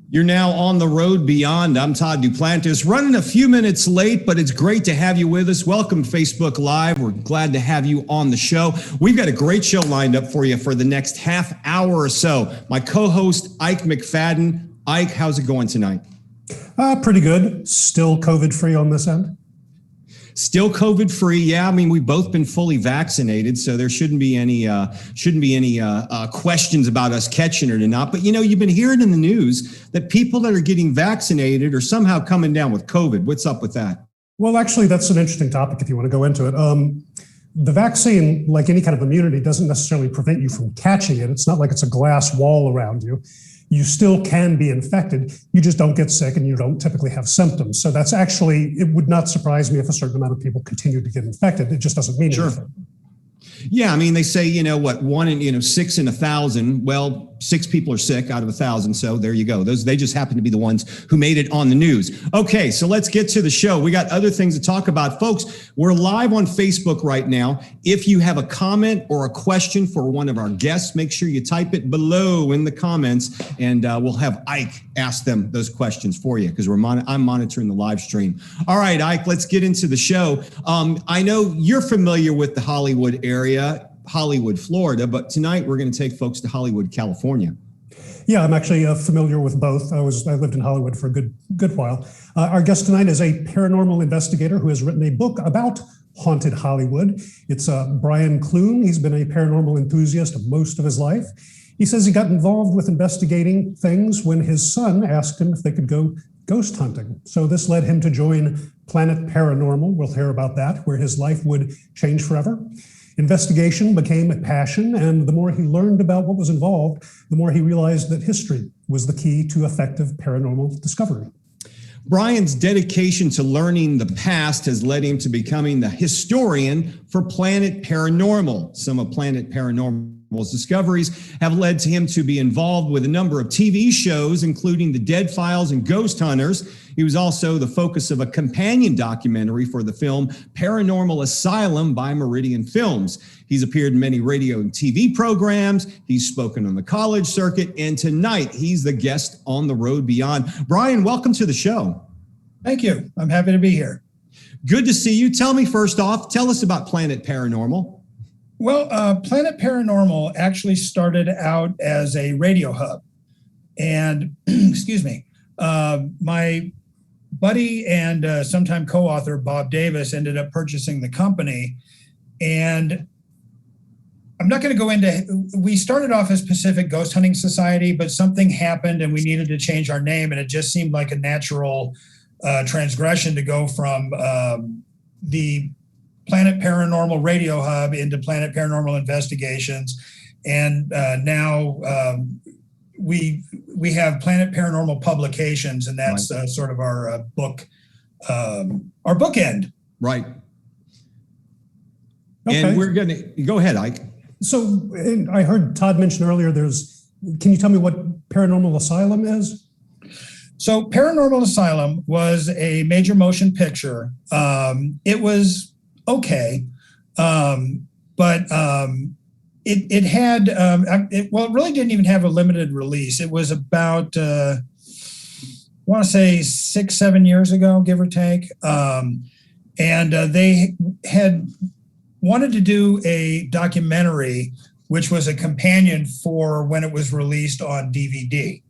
You're now on the road beyond. I'm Todd Duplantis, running a few minutes late, but it's great to have you with us. Welcome to Facebook Live. We're glad to have you on the show. We've got a great show lined up for you for the next half hour or so. My co-host, Ike McFadden. Ike, how's it going tonight? Pretty good. Still COVID-free on this end. Still COVID-free, yeah. I mean, we've both been fully vaccinated, so there shouldn't be any questions about us catching it or not. But you know, you've been hearing in the news that people that are getting vaccinated are somehow coming down with COVID. What's up with that? Well, actually, that's an interesting topic if you want to go into it. The vaccine, like any kind of immunity, doesn't necessarily prevent you from catching it. It's not like it's a glass wall around you. You still can be infected. You just don't get sick and you don't typically have symptoms. So that's actually, it would not surprise me if a certain amount of people continue to get infected. It just doesn't mean anything. Yeah, I mean, they say, 6 in 1,000. Well, 6 people are sick out of 1,000. So there you go. They just happen to be the ones who made it on the news. Okay, so let's get to the show. We got other things to talk about. Folks, we're live on Facebook right now. If you have a comment or a question for one of our guests, make sure you type it below in the comments, and we'll have Ike ask them those questions for you because I'm monitoring the live stream. All right, Ike, let's get into the show. I know you're familiar with the Hollywood area, Hollywood, Florida, but tonight we're going to take folks to Hollywood, California. Yeah, I'm actually familiar with both. I lived in Hollywood for a good while. Our guest tonight is a paranormal investigator who has written a book about haunted Hollywood. It's Brian Clune. He's been a paranormal enthusiast most of his life. He says he got involved with investigating things when his son asked him if they could go ghost hunting. So this led him to join Planet Paranormal. We'll hear about that, where his life would change forever. Investigation became a passion, and the more he learned about what was involved, the more he realized that history was the key to effective paranormal discovery. Brian's dedication to learning the past has led him to becoming the historian for Planet Paranormal. Some of Planet Paranormal's discoveries have led to him to be involved with a number of TV shows, including The Dead Files and Ghost Hunters. He was also the focus of a companion documentary for the film Paranormal Asylum by Meridian Films. He's appeared in many radio and TV programs. He's spoken on the college circuit, and tonight he's the guest on The Road Beyond. Brian, welcome to the show. Thank you. I'm happy to be here. Good to see you. Tell me first off, tell us about Planet Paranormal. Well, Planet Paranormal actually started out as a radio hub. And, excuse me, my buddy and sometime co-author Bob Davis ended up purchasing the company. And I'm not going to go into, we started off as Pacific Ghost Hunting Society, but something happened and we needed to change our name. And it just seemed like a natural transgression to go from the Planet Paranormal Radio Hub into Planet Paranormal Investigations. And now we have Planet Paranormal Publications, and that's right. Sort of our bookend. Right. Okay. And we're going to go ahead, Ike. So I heard Todd mention earlier, can you tell me what Paranormal Asylum is? So Paranormal Asylum was a major motion picture. It was okay, but it had, it really didn't even have a limited release. It was about, I want to say 6-7 years ago, give or take. And they had wanted to do a documentary, which was a companion for when it was released on DVD.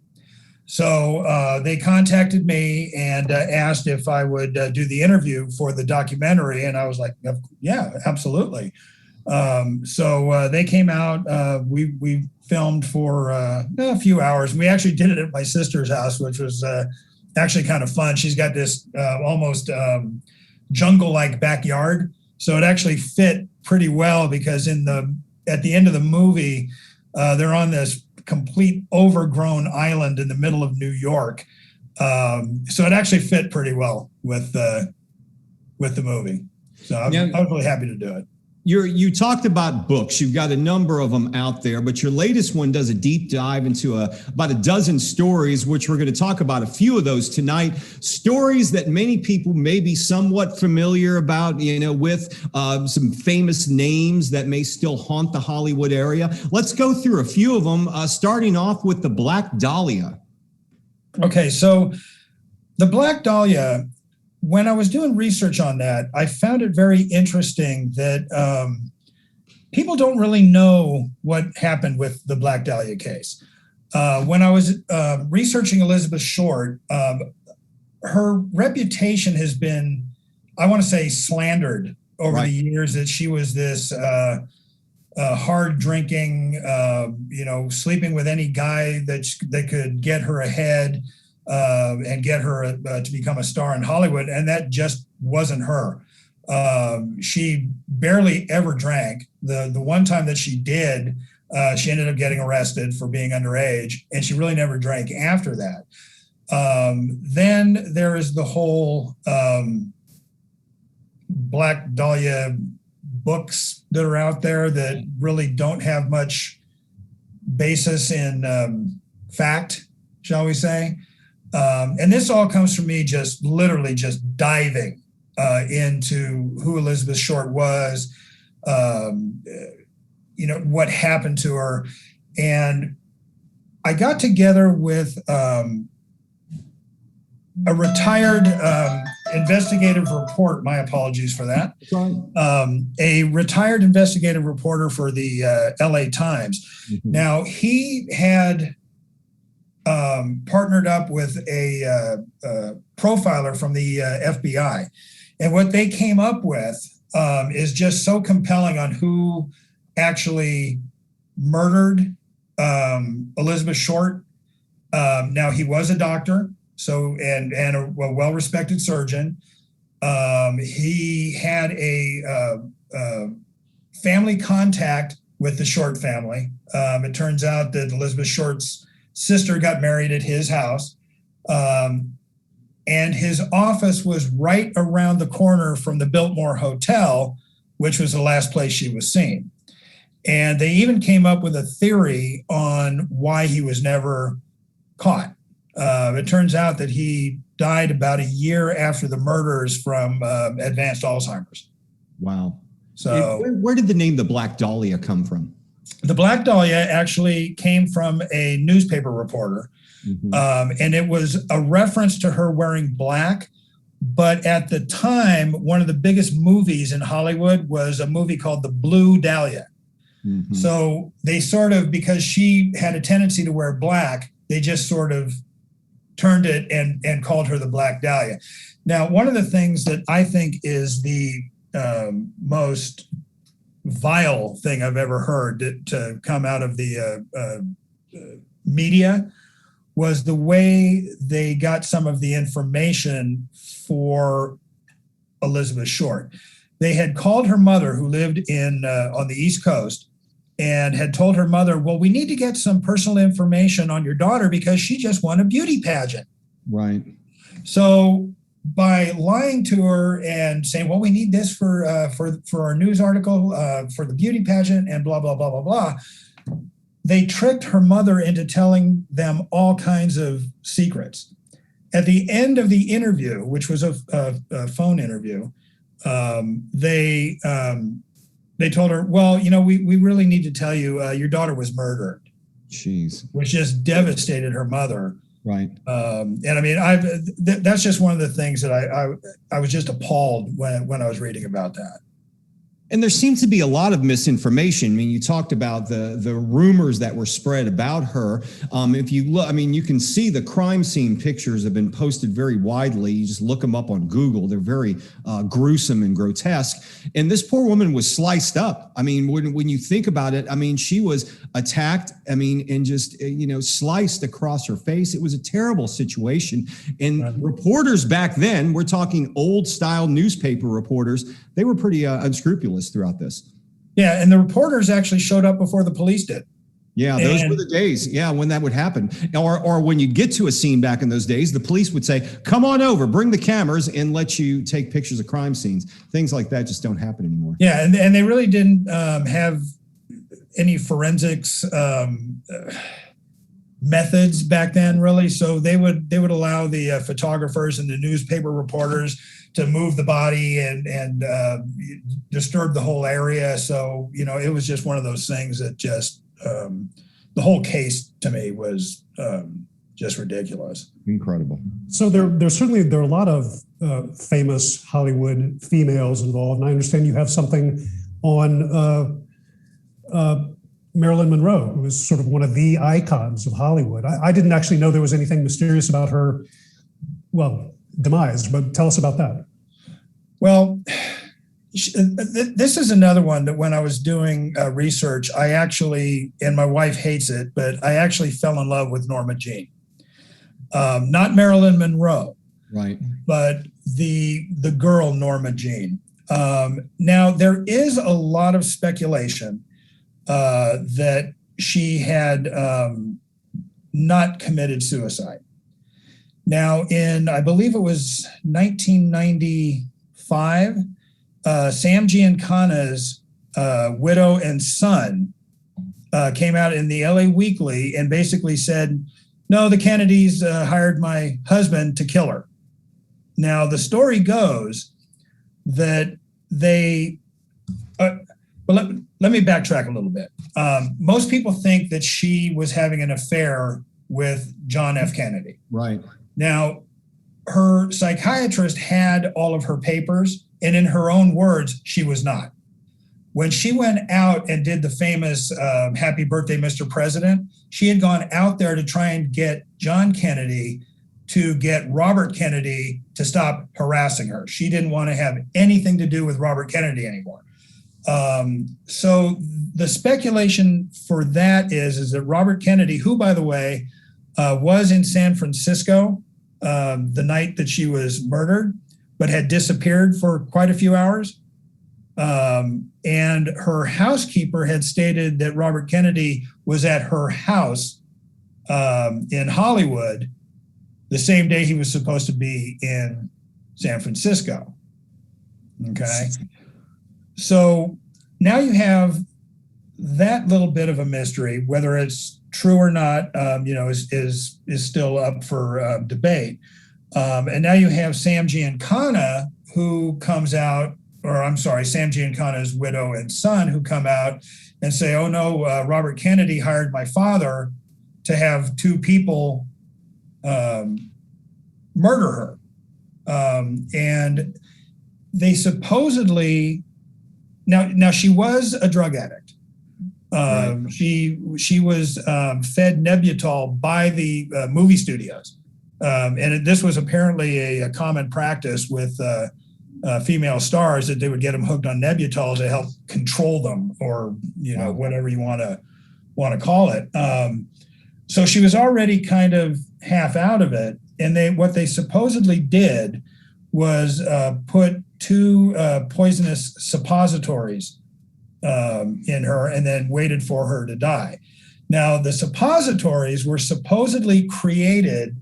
So they contacted me and asked if I would do the interview for the documentary. And I was like, yeah, absolutely. So they came out, we filmed for a few hours. We actually did it at my sister's house, which was actually kind of fun. She's got this almost jungle-like backyard. So it actually fit pretty well because at the end of the movie, they're on this complete overgrown island in the middle of New York. So it actually fit pretty well with the movie. So I was really happy to do it. You talked about books. You've got a number of them out there, but your latest one does a deep dive into about a dozen stories, which we're going to talk about a few of those tonight. Stories that many people may be somewhat familiar about, with some famous names that may still haunt the Hollywood area. Let's go through a few of them, starting off with the Black Dahlia. Okay, so the Black Dahlia, when I was doing research on that, I found it very interesting that people don't really know what happened with the Black Dahlia case. When I was researching Elizabeth Short, her reputation has been, I want to say, slandered over the years, that she was this hard drinking, sleeping with any guy that could get her ahead and get her to become a star in Hollywood. And that just wasn't her. She barely ever drank. The one time that she did, she ended up getting arrested for being underage, and she really never drank after that. Then there is the whole Black Dahlia books that are out there that really don't have much basis in fact, shall we say. And this all comes from me just literally just diving into who Elizabeth Short was, what happened to her. And I got together with a retired investigative report. My apologies for that. A retired investigative reporter for the LA Times. Mm-hmm. Now, he had partnered up with a profiler from the FBI. And what they came up with is just so compelling on who actually murdered Elizabeth Short. Now, he was a doctor, and a well-respected surgeon. He had a family contact with the Short family. It turns out that Elizabeth Short's sister got married at his house. And his office was right around the corner from the Biltmore Hotel, which was the last place she was seen. And they even came up with a theory on why he was never caught. It turns out that he died about a year after the murders from advanced Alzheimer's. Wow. So where did the name the Black Dahlia come from? The Black Dahlia actually came from a newspaper reporter. Mm-hmm. And it was a reference to her wearing black. But at the time, one of the biggest movies in Hollywood was a movie called The Blue Dahlia. Mm-hmm. So they sort of, because she had a tendency to wear black, they just sort of turned it and called her the Black Dahlia. Now, one of the things that I think is the most vile thing I've ever heard to come out of the media was the way they got some of the information for Elizabeth Short. They had called her mother, who lived on the East Coast, and had told her mother, well, we need to get some personal information on your daughter because she just won a beauty pageant. Right. So by lying to her and saying, well, we need this for our news article, for the beauty pageant and blah, blah, blah, blah, blah, they tricked her mother into telling them all kinds of secrets. At the end of the interview, which was a phone interview, they told her, well, we really need to tell you your daughter was murdered. Jeez. Which just devastated her mother. Right. And I mean, that's just one of the things that I was just appalled when I was reading about that. And there seems to be a lot of misinformation. I mean, you talked about the rumors that were spread about her. If you look, I mean, you can see the crime scene pictures have been posted very widely. You just look them up on Google. They're very gruesome and grotesque. And this poor woman was sliced up. I mean, when you think about it, I mean, she was attacked, I mean, and just, sliced across her face. It was a terrible situation. And reporters back then, we're talking old style newspaper reporters, they were pretty unscrupulous throughout this. Yeah, and the reporters actually showed up before the police did. Yeah, those were the days. Yeah, when that would happen. Or when you get to a scene back in those days, the police would say, come on over, bring the cameras and let you take pictures of crime scenes. Things like that just don't happen anymore. Yeah, and they really didn't have any forensics methods back then, really. So they would allow the photographers and the newspaper reporters to move the body and disturb the whole area. So, it was just one of those things that just, the whole case to me was just ridiculous. Incredible. So there are a lot of famous Hollywood females involved, and I understand you have something on Marilyn Monroe, who is sort of one of the icons of Hollywood. I didn't actually know there was anything mysterious about her, well, demise, but tell us about that. Well, this is another one that when I was doing research, I actually, and my wife hates it, but I actually fell in love with Norma Jean. Not Marilyn Monroe, right? But the girl Norma Jean. Now there is a lot of speculation that she had not committed suicide. Now, I believe it was 1995, Sam Giancana's widow and son came out in the LA Weekly and basically said, no, the Kennedys hired my husband to kill her. Now, the story goes that they, let me backtrack a little bit. Most people think that she was having an affair with John F. Kennedy. Right. Now, her psychiatrist had all of her papers, and in her own words, she was not. When she went out and did the famous Happy Birthday, Mr. President, she had gone out there to try and get John Kennedy to get Robert Kennedy to stop harassing her. She didn't want to have anything to do with Robert Kennedy anymore. So the speculation for that is that Robert Kennedy, who, by the way, was in San Francisco the night that she was murdered, but had disappeared for quite a few hours. And her housekeeper had stated that Robert Kennedy was at her house in Hollywood the same day he was supposed to be in San Francisco. Okay. So now you have that little bit of a mystery, whether it's true or not, is still up for debate. And now you have Sam Giancana, who comes out, Sam Giancana's widow and son, who come out and say, oh no, Robert Kennedy hired my father to have two people murder her. And they supposedly, now she was a drug addict. Right. She was fed Nebutol by the movie studios. And this was apparently a common practice with female stars, that they would get them hooked on Nebutol to help control them, or whatever you want to call it. So she was already kind of half out of it, and what they supposedly did was put two poisonous suppositories in her, and then waited for her to die. Now, the suppositories were supposedly created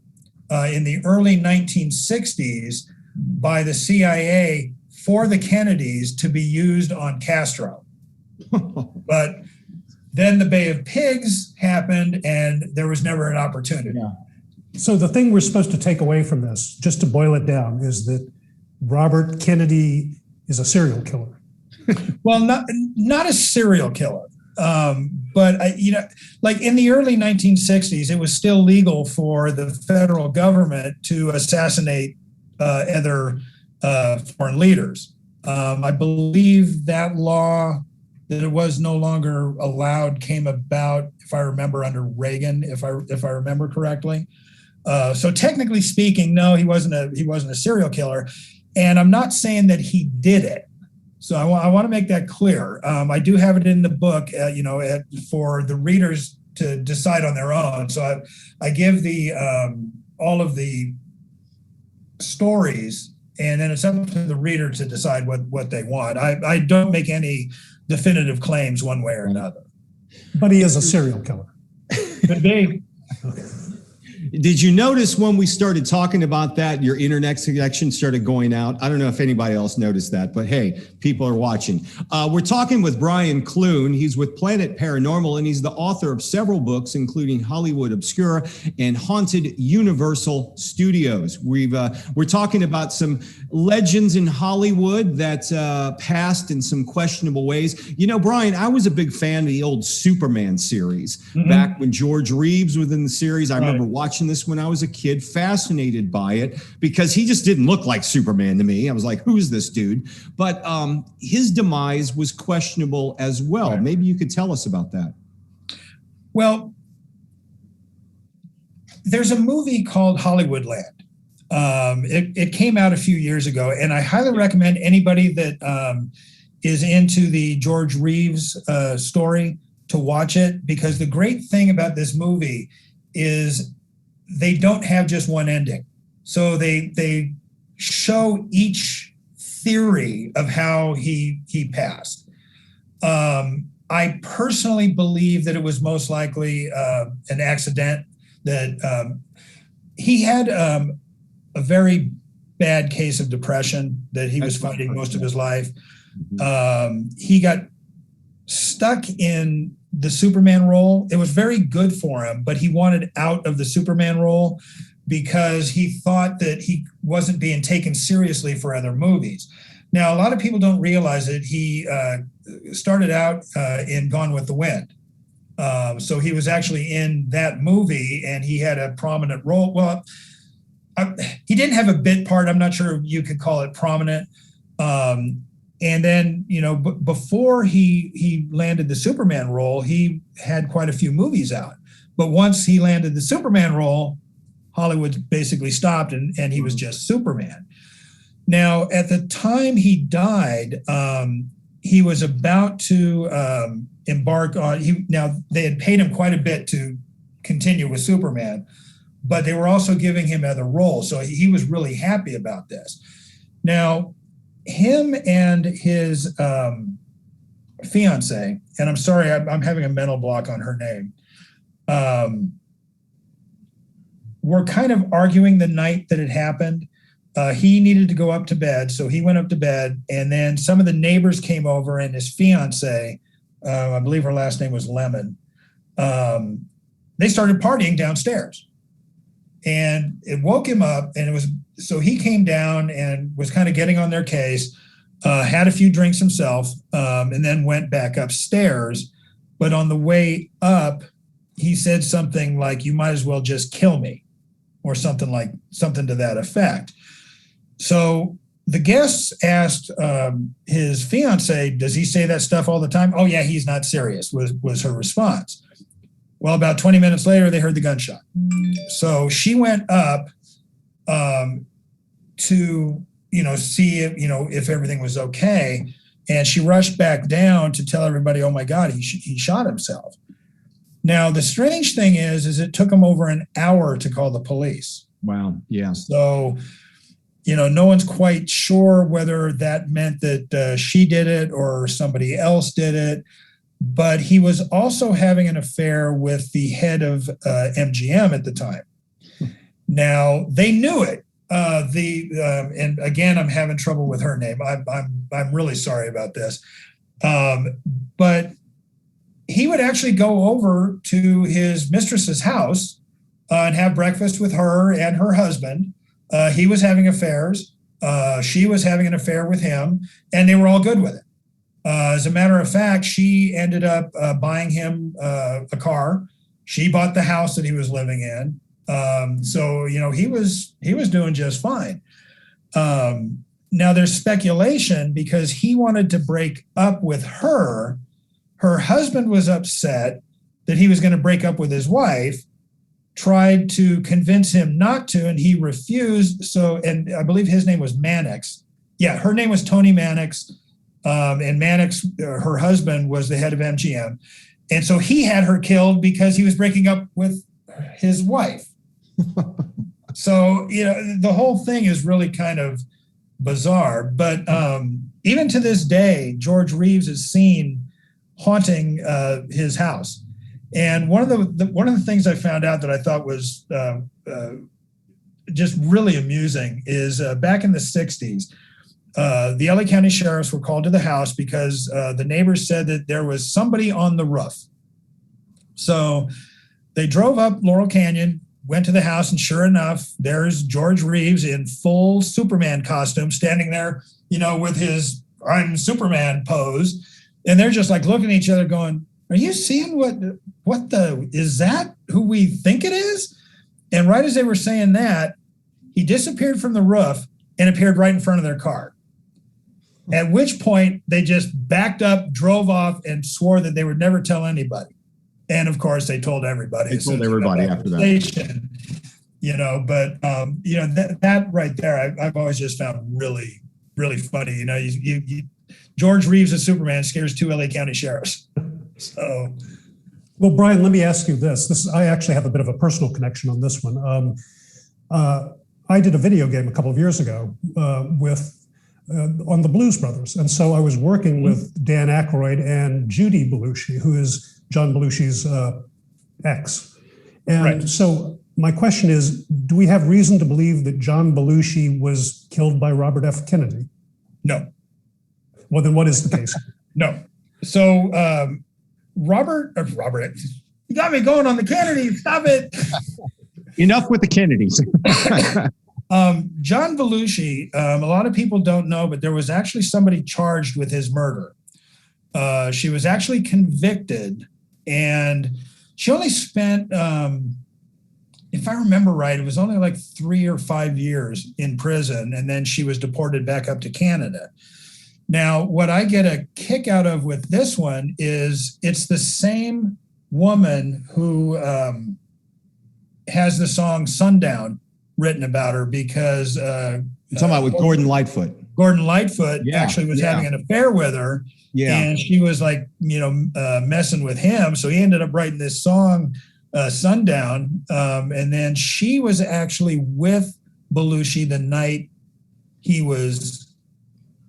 in the early 1960s by the CIA for the Kennedys to be used on Castro. But then the Bay of Pigs happened, and there was never an opportunity. Yeah. So the thing we're supposed to take away from this, just to boil it down, is that Robert Kennedy is a serial killer. Well, not a serial killer. But like in the early 1960s, it was still legal for the federal government to assassinate other foreign leaders. I believe that law, that it was no longer allowed, came about, if I remember, under Reagan, if I remember correctly. So technically speaking, no, he wasn't a serial killer, and I'm not saying that he did it. So I want to make that clear. I do have it in the book, for the readers to decide on their own. So I give the all of the stories, and then it's up to the reader to decide what they want. I don't make any definitive claims one way or another. But he is a serial killer. Could be. Did you notice when we started talking about that, your internet connection started going out? I don't know if anybody else noticed that, but hey, people are watching. We're talking with Brian Clune. He's with Planet Paranormal, and he's the author of several books, including Hollywood Obscura and Haunted Universal Studios. We're talking about some legends in Hollywood that passed in some questionable ways. Brian, I was a big fan of the old Superman series back when George Reeves was in the series. I remember watching watching this when I was a kid, fascinated by it because he just didn't look like Superman to me. I was like, who's this dude? But his demise was questionable as well. Right. Maybe you could tell us about that. Well, there's a movie called Hollywoodland. It came out a few years ago, and I highly recommend anybody that is into the George Reeves story to watch it, because the great thing about this movie is they don't have just one ending. So they show each theory of how he passed. I personally believe that it was most likely an accident, that he had a very bad case of depression that he was fighting most of his life. He got stuck in the Superman role. It was very good for him, but he wanted out of the Superman role because he thought that he wasn't being taken seriously for other movies. Now, a lot of people don't realize that he started out in Gone with the Wind. So he was actually in that movie, and he had a prominent role. Well, he didn't have a bit part. I'm not sure you could call it prominent. And then, before he landed the Superman role, he had quite a few movies out. But once he landed the Superman role, Hollywood basically stopped, and he was just Superman. Now, at the time he died, he was about to embark on. Now, they had paid him quite a bit to continue with Superman, but they were also giving him other roles. So he was really happy about this. Now, him and his fiance, and I'm sorry, I'm having a mental block on her name, were kind of arguing the night that it happened. He needed to go up to bed, so he went up to bed, and then some of the neighbors came over, and his fiance, I believe her last name was Lemon, they started partying downstairs. And it woke him up, and so he came down and was kind of getting on their case, had a few drinks himself, and then went back upstairs. But on the way up, he said something like, "You might as well just kill me," or something to that effect. So the guests asked his fiance, "Does he say that stuff all the time?" "Oh yeah, he's not serious," was her response. Well, about 20 minutes later, they heard the gunshot. So she went up to, see if everything was okay. And she rushed back down to tell everybody, "Oh my God, he shot himself." Now, the strange thing is it took him over an hour to call the police. Wow. Yeah. So, no one's quite sure whether that meant that she did it or somebody else did it. But he was also having an affair with the head of MGM at the time. Now, they knew it. And again, I'm having trouble with her name. I'm really sorry about this. But he would actually go over to his mistress's house and have breakfast with her and her husband. He was having affairs. She was having an affair with him, and they were all good with it. As a matter of fact, she ended up buying him a car. She bought the house that he was living in. So he was doing just fine. Now there's speculation because he wanted to break up with her. Her husband was upset that he was going to break up with his wife, tried to convince him not to, and he refused. So, and I believe his name was Mannix. Yeah, her name was Tony Mannix. And Mannix, her husband, was the head of MGM. And so he had her killed because he was breaking up with his wife. So, the whole thing is really kind of bizarre. But even to this day, George Reeves is seen haunting his house. And one of the things I found out that I thought was just really amusing is back in the 60s, the LA County sheriffs were called to the house because the neighbors said that there was somebody on the roof. So they drove up Laurel Canyon, went to the house, and sure enough, there's George Reeves in full Superman costume standing there, with his "I'm Superman" pose. And they're just like looking at each other going, "Are you seeing is that who we think it is?" And right as they were saying that, he disappeared from the roof and appeared right in front of their car. At which point they just backed up, drove off, and swore that they would never tell anybody. And of course, they told everybody. They told everybody after that. Station, but that right there, I've always just found really, really funny. George Reeves as Superman scares 2 LA County sheriffs. So, well, Brian, let me ask you this. I actually have a bit of a personal connection on this one. I did a video game a couple of years ago on the Blues Brothers. And so I was working with Dan Aykroyd and Judy Belushi, who is John Belushi's ex. And right. So my question is, do we have reason to believe that John Belushi was killed by Robert F. Kennedy? No. Well, then what is the case? No. So Robert, you got me going on the Kennedy. Stop it. Enough with the Kennedys. John Belushi, a lot of people don't know, but there was actually somebody charged with his murder. She was actually convicted, and she only spent, if I remember right, it was only like 3 or 5 years in prison, and then she was deported back up to Canada. Now, what I get a kick out of with this one is it's the same woman who has the song Sundown written about her, because you're talking about with Gordon Lightfoot. Gordon Lightfoot actually was having an affair with her, and she was like, messing with him. So he ended up writing this song, Sundown, and then she was actually with Belushi the night he was,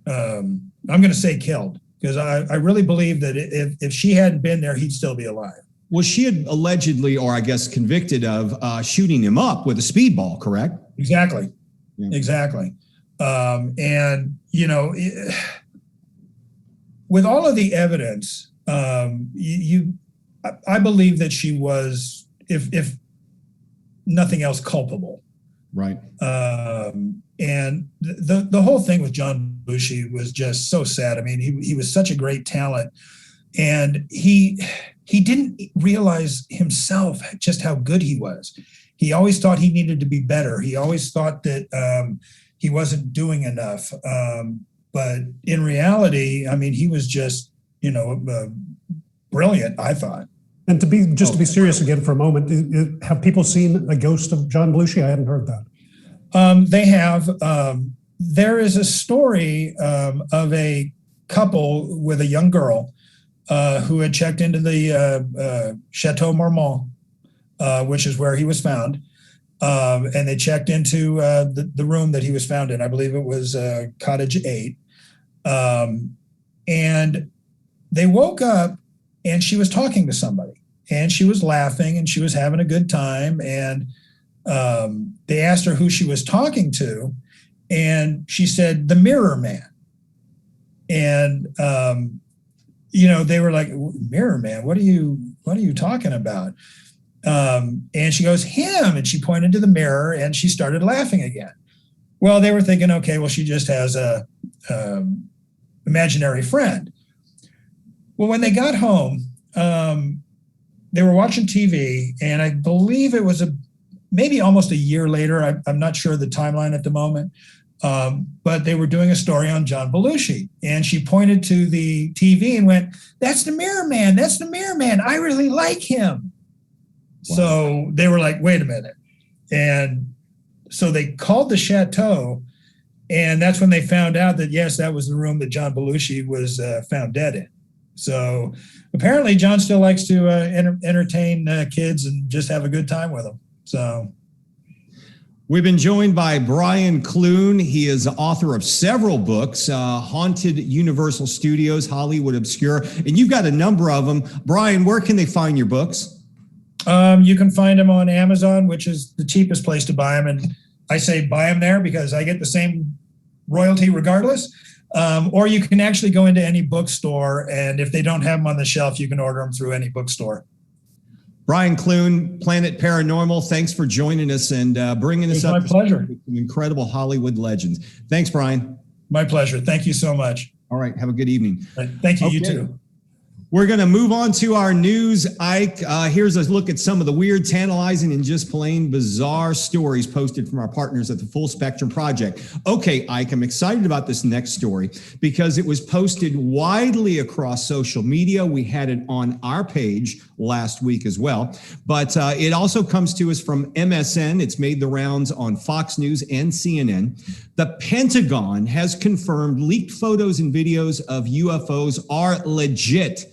I'm going to say killed, because I really believe that if she hadn't been there, he'd still be alive. Well, she had allegedly, or I guess convicted of shooting him up with a speedball, correct? Exactly. Yeah. Exactly. And, with all of the evidence, I believe that she was, if nothing else, culpable. Right. And the whole thing with John Belushi was just so sad. I mean, he was such a great talent, and he didn't realize himself just how good he was. He always thought he needed to be better. He always thought that he wasn't doing enough. But in reality, I mean, he was just, brilliant, I thought. And to be serious again for a moment, have people seen a ghost of John Belushi? I hadn't heard that. They have. There is a story of a couple with a young girl who had checked into the Chateau Marmont, which is where he was found. And they checked into the room that he was found in. I believe it was Cottage 8. And they woke up, and she was talking to somebody, and she was laughing, and she was having a good time. And they asked her who she was talking to, and she said, "The Mirror Man." And they were like, "Mirror Man? What are you talking about?" And she goes, "Him." And she pointed to the mirror, and she started laughing again. Well, they were thinking, okay, well, she just has a imaginary friend. Well, when they got home, they were watching TV, and I believe it was maybe almost a year later. I'm not sure the timeline at the moment, but they were doing a story on John Belushi, and she pointed to the TV and went, "That's the Mirror Man. That's the Mirror Man. I really like him." Wow. So they were like, "Wait a minute." And so they called the chateau, and that's when they found out that, yes, that was the room that John Belushi was found dead in. So apparently John still likes to entertain kids and just have a good time with them. So we've been joined by Brian Clune. He is the author of several books, Haunted Universal Studios, Hollywood Obscure, and you've got a number of them. Brian, where can they find your books? You can find them on Amazon, which is the cheapest place to buy them. And I say buy them there because I get the same royalty regardless. Or you can actually go into any bookstore, and if they don't have them on the shelf, you can order them through any bookstore. Brian Clune, Planet Paranormal, thanks for joining us and bringing us up. My pleasure. Some incredible Hollywood legends. Thanks, Brian. My pleasure. Thank you so much. All right. Have a good evening. Right. Thank you. Okay. You too. We're going to move on to our news, Ike. Here's a look at some of the weird, tantalizing, and just plain bizarre stories posted from our partners at the Full Spectrum Project. Okay, Ike, I'm excited about this next story because it was posted widely across social media. We had it on our page last week as well, but it also comes to us from MSN. It's made the rounds on Fox News and CNN. The Pentagon has confirmed leaked photos and videos of UFOs are legit.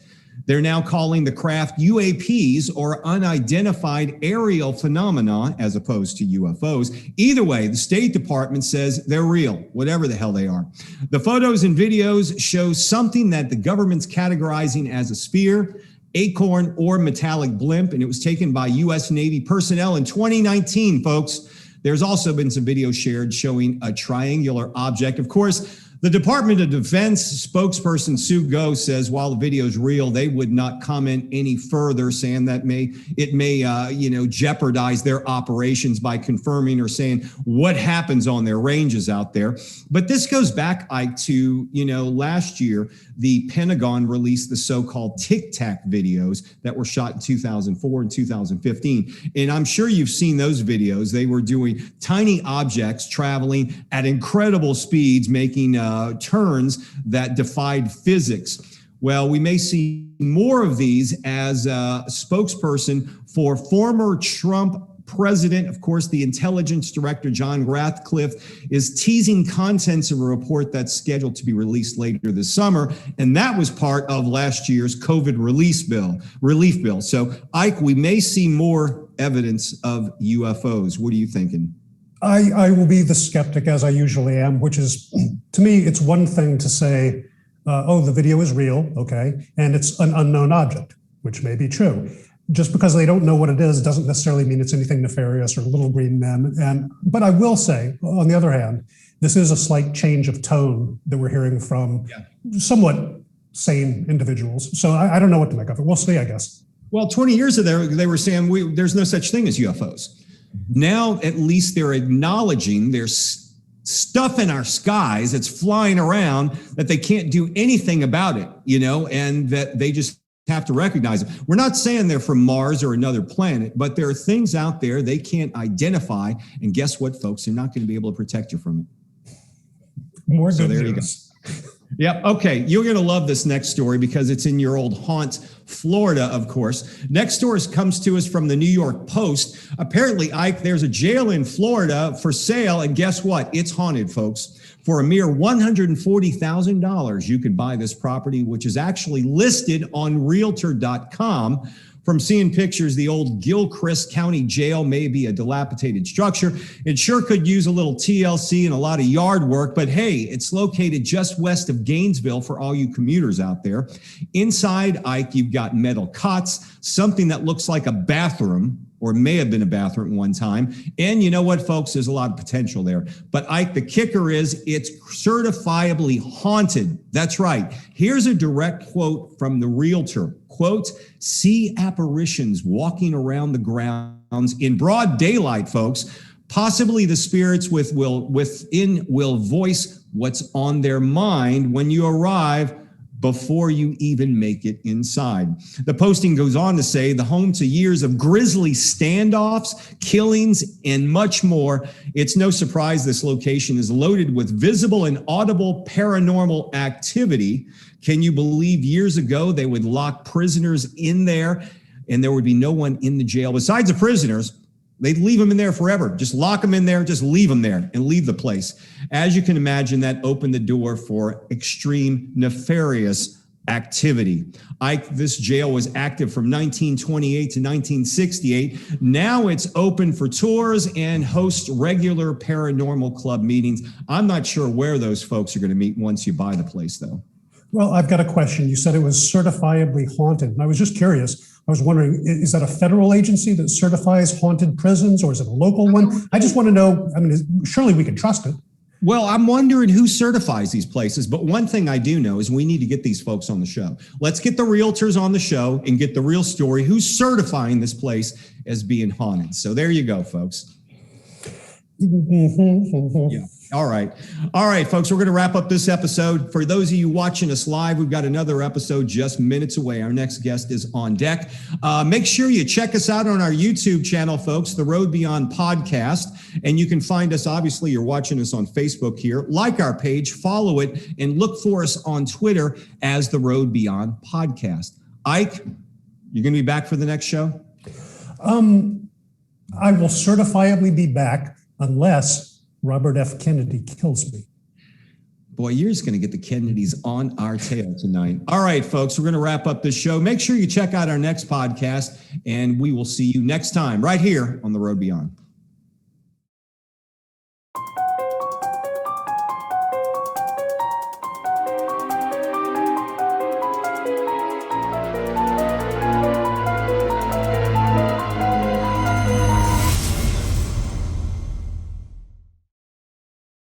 They're now calling the craft UAPs, or unidentified aerial phenomena, as opposed to UFOs. Either way, the State Department says they're real, whatever the hell they are. The photos and videos show something that the government's categorizing as a sphere, acorn, or metallic blimp, and it was taken by U.S. Navy personnel in 2019, folks. There's also been some video shared showing a triangular object. Of course, the Department of Defense spokesperson Sue Go says while the video is real, they would not comment any further, saying that it may jeopardize their operations by confirming or saying what happens on their ranges out there. But this goes back, Ike, to last year, the Pentagon released the so-called Tic Tac videos that were shot in 2004 and 2015. And I'm sure you've seen those videos. They were doing tiny objects traveling at incredible speeds, making turns that defied physics. Well, we may see more of these as a spokesperson for former Trump president. Of course, the intelligence director, John Ratcliffe, is teasing contents of a report that's scheduled to be released later this summer. And that was part of last year's COVID relief bill. So, Ike, we may see more evidence of UFOs. What are you thinking? I will be the skeptic, as I usually am, which is, to me, it's one thing to say, the video is real, okay, and it's an unknown object, which may be true. Just because they don't know what it is doesn't necessarily mean it's anything nefarious or little green men. But I will say, on the other hand, this is a slight change of tone that we're hearing from somewhat sane individuals. So I don't know what to make of it. We'll see, I guess. Well, 20 years ago, they were saying there's no such thing as UFOs. Now, at least they're acknowledging there's stuff in our skies that's flying around that they can't do anything about it, and that they just have to recognize it. We're not saying they're from Mars or another planet, but there are things out there they can't identify. And guess what, folks? They're not going to be able to protect you from it. More so good there news. You go. Yep. Okay. You're going to love this next story because it's in your old haunt, Florida, of course. Next story comes to us from the New York Post. Apparently, Ike, there's a jail in Florida for sale. And guess what? It's haunted, folks. For a mere $140,000, you could buy this property, which is actually listed on Realtor.com. From seeing pictures, the old Gilchrist County Jail may be a dilapidated structure. It sure could use a little TLC and a lot of yard work, but hey, it's located just west of Gainesville for all you commuters out there. Inside, Ike, you've got metal cots, something that looks like a bathroom, or may have been a bathroom at one time. And you know what, folks? There's a lot of potential there. But Ike, the kicker is it's certifiably haunted. That's right. Here's a direct quote from the realtor. Quote, see apparitions walking around the grounds in broad daylight, folks. Possibly the spirits within will voice what's on their mind when you arrive before you even make it inside. The posting goes on to say the home to years of grisly standoffs, killings, and much more. It's no surprise this location is loaded with visible and audible paranormal activity. Can you believe years ago they would lock prisoners in there and there would be no one in the jail besides the prisoners? They'd leave them in there forever. Just lock them in there, just leave them there and leave the place. As you can imagine, that opened the door for extreme nefarious activity. Ike, this jail was active from 1928 to 1968. Now it's open for tours and hosts regular paranormal club meetings. I'm not sure where those folks are going to meet once you buy the place, though. Well, I've got a question. You said it was certifiably haunted. And I was just curious. I was wondering, is that a federal agency that certifies haunted prisons, or is it a local one? I just want to know, surely we can trust it. Well, I'm wondering who certifies these places. But one thing I do know is we need to get these folks on the show. Let's get the realtors on the show and get the real story. Who's certifying this place as being haunted? So there you go, folks. Yeah. All right. All right, folks, we're going to wrap up this episode. For those of you watching us live, we've got another episode just minutes away. Our next guest is on deck. Make sure you check us out on our YouTube channel, folks, The Road Beyond Podcast. And you can find us, obviously, you're watching us on Facebook here. Like our page, follow it, and look for us on Twitter as The Road Beyond Podcast. Ike, you're going to be back for the next show? I will certifiably be back unless Robert F. Kennedy kills me. Boy, you're just going to get the Kennedys on our tail tonight. All right, folks, we're going to wrap up this show. Make sure you check out our next podcast, and we will see you next time right here on The Road Beyond.